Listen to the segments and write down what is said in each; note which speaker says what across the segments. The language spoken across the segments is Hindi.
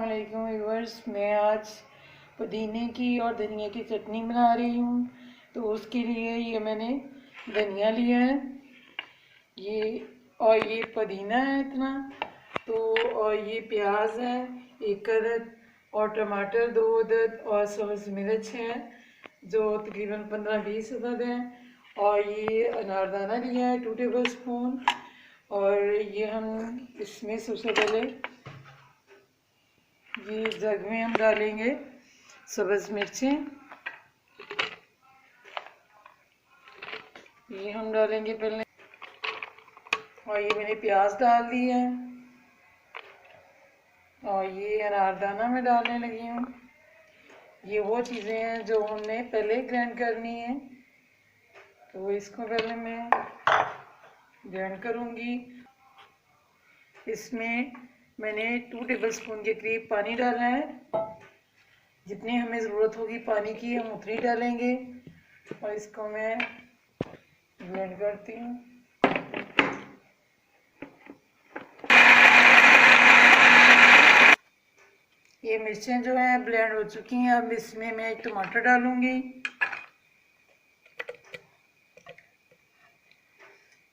Speaker 1: अस्सलाम वालेकुम व्यूअर्स। मैं आज पुदीने की और धनिया की चटनी बना रही हूँ। तो उसके लिए ये मैंने धनिया लिया है, ये पुदीना है इतना, तो और ये प्याज है 1 अदद, और टमाटर 2 अदद, और सब्ज़ मिर्च है जो तकरीबन 15-20 अदद है, और ये अनारदाना लिया है 2 टेबल स्पून। और ये हम इसमें सबसे पहले ये जग में हम डालेंगे सब्ज़ मिर्चें, ये हम डालेंगे पहले, और ये मैंने प्याज डाल दी है, और ये अनारदाना में डालने लगी हूँ। ये वो चीज़ें हैं जो हमने पहले ग्राइंड करनी है, तो इसको पहले मैं ग्राइंड करूँगी। इसमें मैंने 2 टेबल स्पून के करीब पानी डाला है। जितनी हमें ज़रूरत होगी पानी की हम उतनी डालेंगे, और इसको मैं ब्लेंड करती हूँ। ये मिर्चें जो हैं ब्लेंड हो चुकी हैं। अब इसमें मैं एक टमाटर डालूंगी,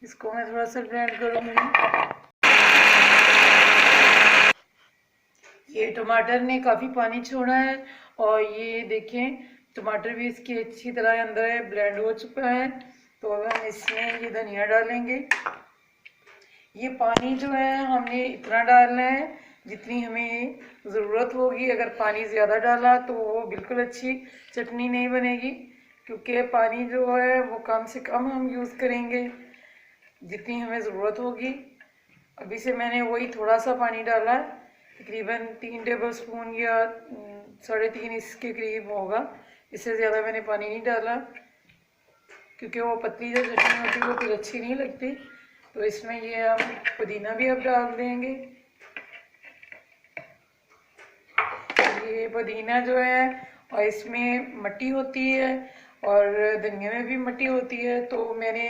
Speaker 1: इसको मैं थोड़ा सा ब्लेंड करूंगी। ये टमाटर ने काफ़ी पानी छोड़ा है, और ये देखें टमाटर भी इसकी अच्छी तरह अंदर ब्लेंड हो चुका है। तो अब हम इसमें ये धनिया डालेंगे। ये पानी जो है हमने इतना डालना है जितनी हमें ज़रूरत होगी। अगर पानी ज़्यादा डाला तो वो बिल्कुल अच्छी चटनी नहीं बनेगी, क्योंकि पानी जो है वो कम से कम हम यूज़ करेंगे जितनी हमें ज़रूरत होगी। अभी से मैंने वही थोड़ा सा पानी डाला है, तकरीबन 3 टेबल स्पून या 3.5 इसके करीब होगा। इससे ज़्यादा मैंने पानी नहीं डाला, क्योंकि वो पतली जो चटनी होती है वो फिर अच्छी नहीं लगती। तो इसमें ये हम पुदीना भी अब डाल देंगे। ये पुदीना जो है, और इसमें मट्टी होती है और धनिया में भी मट्टी होती है। तो मैंने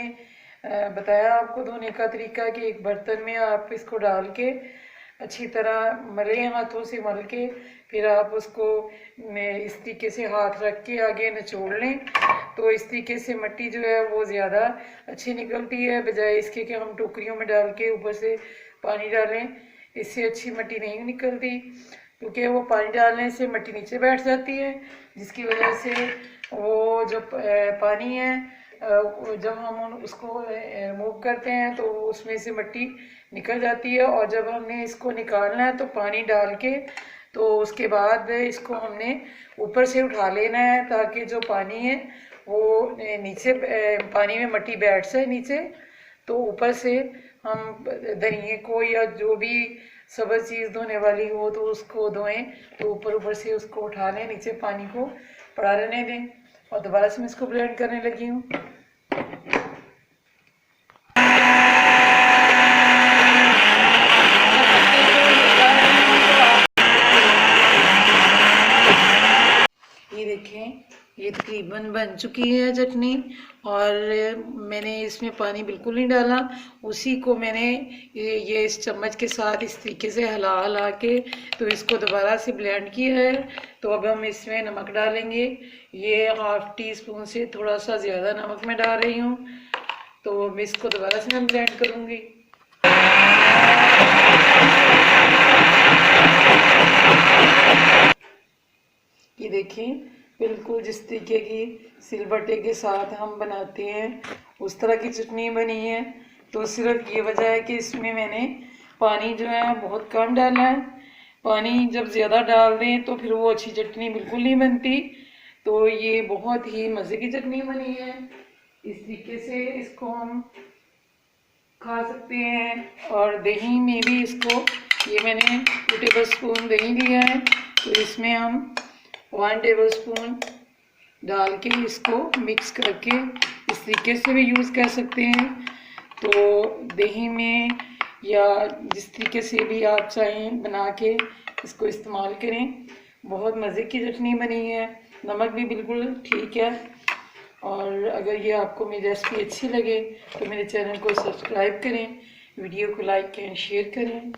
Speaker 1: बताया आपको धोने का तरीका कि एक बर्तन में आप इसको डाल के अच्छी तरह मले, हाथों से मल के, फिर आप उसको इस तरीके से हाथ रख के आगे निचोड़ लें। तो इस तरीके से मट्टी जो है वो ज़्यादा अच्छी निकलती है, बजाय इसके कि हम टोकरियों में डाल के ऊपर से पानी डालें। इससे अच्छी मट्टी नहीं निकलती, क्योंकि वो पानी डालने से मट्टी नीचे बैठ जाती है, जिसकी वजह से वो जो पानी है जब हम उसको रिमूव करते हैं तो उसमें से मट्टी निकल जाती है। और जब हमने इसको निकालना है तो पानी डाल के, तो उसके बाद इसको हमने ऊपर से उठा लेना है, ताकि जो पानी है वो नीचे पानी में मट्टी बैठ जाए नीचे। तो ऊपर से हम धनिए को या जो भी सब्ज़ चीज़ धोने वाली हो तो उसको धोएं, तो ऊपर ऊपर से उसको उठा लें, नीचे पानी को पड़ा रहने दें। और दोबारा से मैं इसको ब्लेंड करने लगी हूँ। ये देखें, ये तकरीबन बन चुकी है चटनी, और मैंने इसमें पानी बिल्कुल नहीं डाला। उसी को मैंने ये इस चम्मच के साथ इस तरीके से हिला हिला के तो इसको दोबारा से ब्लेंड किया है। तो अब हम इसमें नमक डालेंगे। ये 1/2 टीस्पून से थोड़ा सा ज़्यादा नमक मैं डाल रही हूँ। तो मैं इसको दोबारा से मैं ब्लेंड करूँगी। ये देखिए, बिल्कुल जिस तरीके की सिलबट्टे के साथ हम बनाते हैं उस तरह की चटनी बनी है। तो सिर्फ ये वजह है कि इसमें मैंने पानी जो है बहुत कम डाला है। पानी जब ज़्यादा डाल दें तो फिर वो अच्छी चटनी बिल्कुल नहीं बनती। तो ये बहुत ही मज़े की चटनी बनी है। इस तरीके से इसको हम खा सकते हैं। और दही में भी इसको, ये मैंने 2 टेबल स्पून दही लिया है, तो इसमें हम 1 टेबल स्पून डाल के इसको मिक्स करके इस तरीके से भी यूज़ कर सकते हैं। तो दही में या जिस तरीके से भी आप चाहें बना के इसको इस्तेमाल करें। बहुत मज़े की चटनी बनी है, नमक भी बिल्कुल ठीक है। और अगर ये आपको मेरी रेसिपी अच्छी लगे तो मेरे चैनल को सब्सक्राइब करें, वीडियो को लाइक एंड शेयर करें।